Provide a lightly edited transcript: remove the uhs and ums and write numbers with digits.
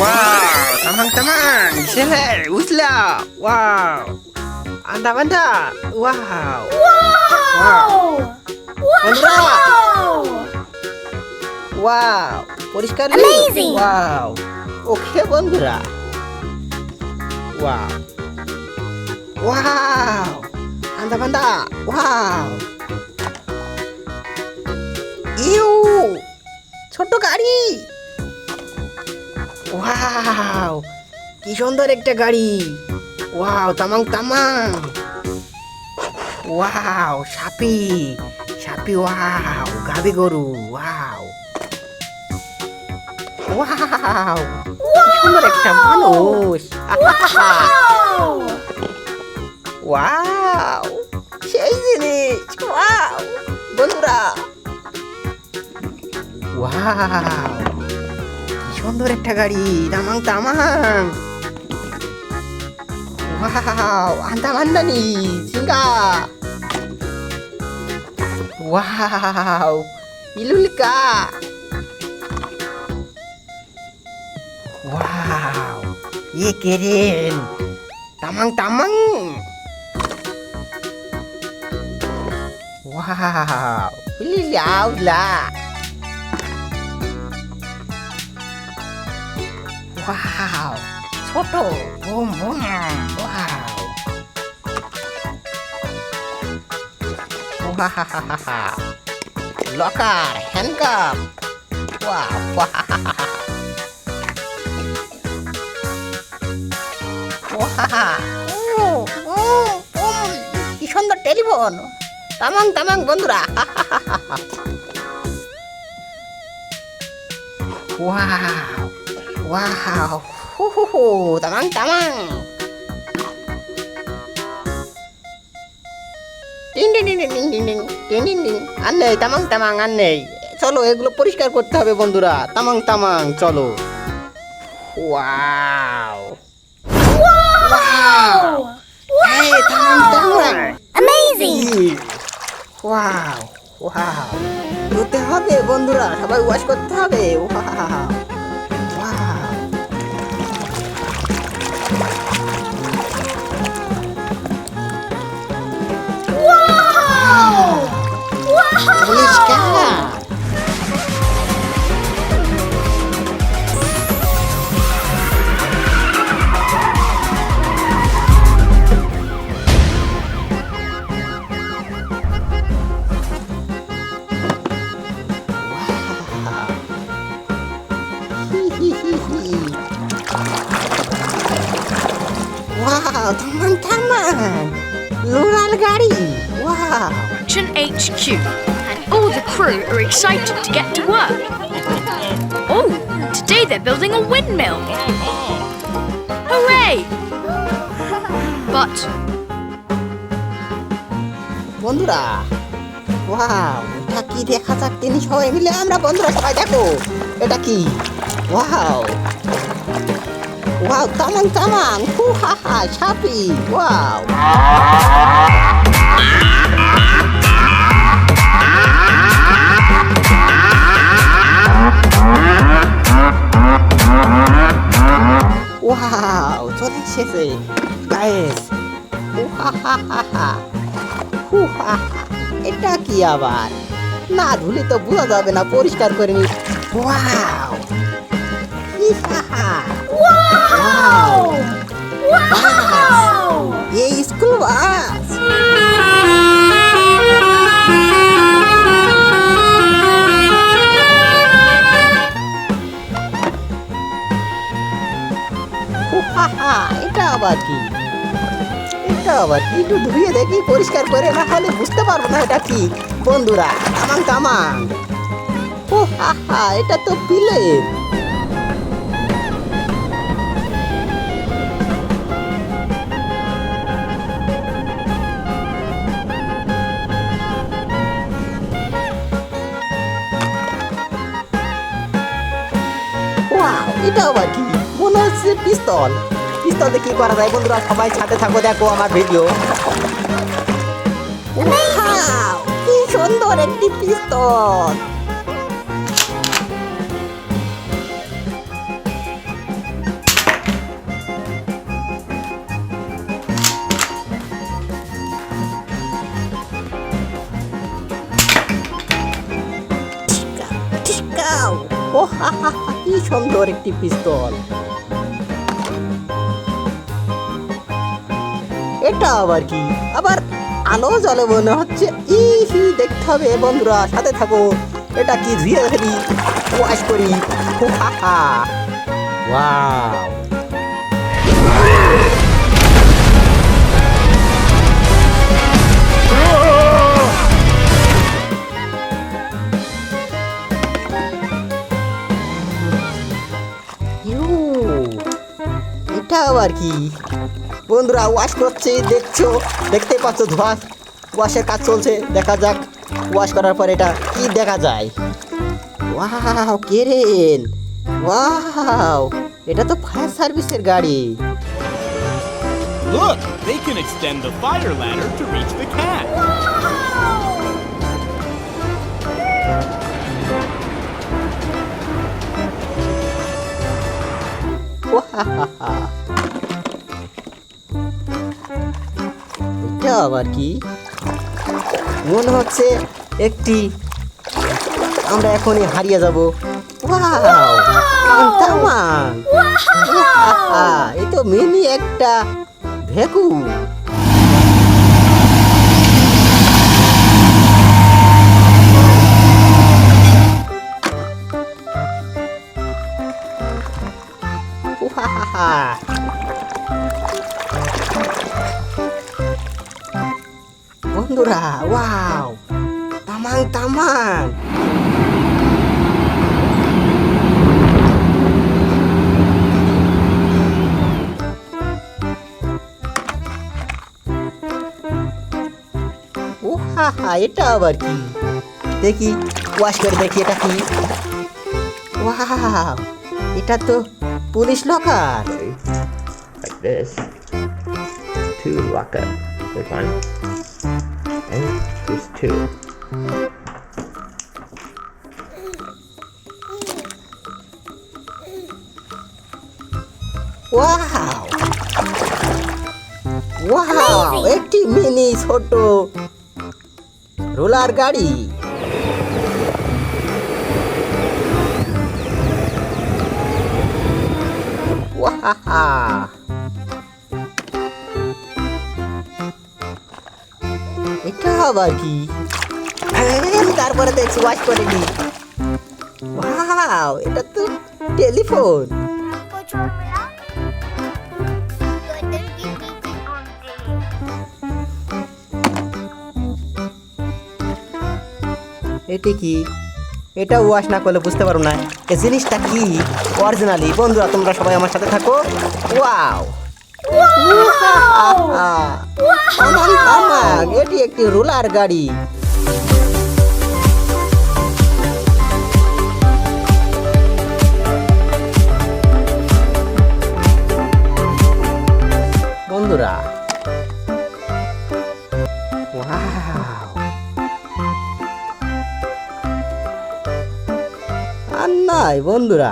Wow, teman-teman, sini, usla. Wow, anda-anda, wow. Bondra. Wow, পরিষ্কার নেই? Amazing. Wow, ওকে বন্ধুরা। Wow, wow, anda-anda, wow. You, ছোট গাড়ি। Wow, কি সুন্দর একটা গাড়ি। ওয়াও, তামাং তামাং। ওয়াও, সাপি সাপি। ওয়াও, গাবি গরু। ওয়াও ওয়াও, কি সুন্দর একটা মানুষ। ওয়াও, সেই জিনিস। ওয়াও বন্ধুরা, ওয়াও, সুন্দর একটা গাড়ি। তামাং তামাং। ওয়াও, আন্দামান্দানি সিঙ্গা। ওয়াও, ইলুলিকা। ওয়াও, ये কেরেন। তামাং তামাং। ওয়াও, ইলিলাউলা। Wow, ছোট বুম বুম। Wow, wow, লকার হ্যান্ডকাপ। Wow, wow, কি সুন্দর টেলিফোন। তামাং তামাং বন্ধুরা। Wow. Wow, tamang tamang. Ding ding ding ding ding ding ding ding ding. আন্নেই Tamang Tamang আন্নেই। চলো এগুলো পরিষ্কার করতে হবে বন্ধুরা। তামাং তামাং চলো। ওয়াও ওয়াও, এই Tamang Tamang. Amazing. Wow wow, ধুতে হবে বন্ধুরা, সবাই ওয়াশ করতে হবে। Wow Wow, teman-teman, luar gari. Wow. Action HQ, and all the crew are excited to get to work. Oh, today they're building a windmill. Hooray! But বন্ধুরা, wow, এটা কি দেখা যাক তিনি সবাই মিলে আমরা বন্ধুরা সবাই দেখো এটা কি। ওয়াও ওয়াও, তামাং তামাং। হু হা হা, সাপি। ওয়াও ওয়াও, চলে এসেছে গাইস। হু হা হা হা হা, হু হা হা। এটা কি আবার? না ধুলে তো বোঝা যাবে না, পরিষ্কার করে নি। Wow Wow! Wow! এই স্কুল বাস। এটা আবার কি? এটা আবার কি? একটু ধুয়ে দেখি, পরিষ্কার করে, না হলে বুঝতে পারবো না এটা কি বন্ধুরা। তামাং তামাং। ও হা হা, এটা তো প্লেন। এটা আবার কি? মনে হচ্ছে পিস্তল। পিস্তল দিয়ে কি করা যায় বন্ধুরা? সবাই সাথে থাকো, দেখো আমার ভিডিও। কি সুন্দর একটি পিস্তল। সুন্দর একটি পিস্তল। এটা আবার কি? আবার আলো জ্বলে মনে হচ্ছে। দেখতে হবে বন্ধুরা, সাথে থাকো। এটা কি? ধুয়ে ফেলি, ওয়াশ করি। ওয়াও, এটা আবার কি? বন্ধুরা ওয়াশ করছে, দেখতে পাচ্ছ ধোয়া, ওয়াশের কাজ চলছে। দেখা যাক ওয়াশ করার পর এটা কি দেখা যায়। ওয়াও, কেরেন! ওয়াও, এটা তো ফায়ার সার্ভিসের গাড়ি। Look, they can extend the fire ladder to reach the cat. এটা আবার কি? মনে হচ্ছে একটি, আমরা এখনই হারিয়ে যাব। ওয়াও, তামান! এই তো মিনি একটা ভ্যাকুম। বন্ধুরা ওয়াও, তামান! এটা আবার কি? দেখি, ওয়াশ করে দেখি এটা কি। ওয়াও, এটা তো police locker. Like this. 2 locker. This one. And there's 2. Wow, একটি মিনি ছোট রোলার গাড়ি। এটা আবার কি? তারপরে দেখছি ওয়াশ করে নি। ওয়াও, এটা তো টেলিফোন। এটি কি? এটা ওয়াশ না করলে বুঝতে পারো না এই জিনিসটা কি অরিজিনালি। বন্ধুরা তোমরা সবাই আমার সাথে থাকো। ওয়াও, এটি একটি রোলার গাড়ি। বন্ধুরা ওয়াও, আর নাই বন্ধুরা,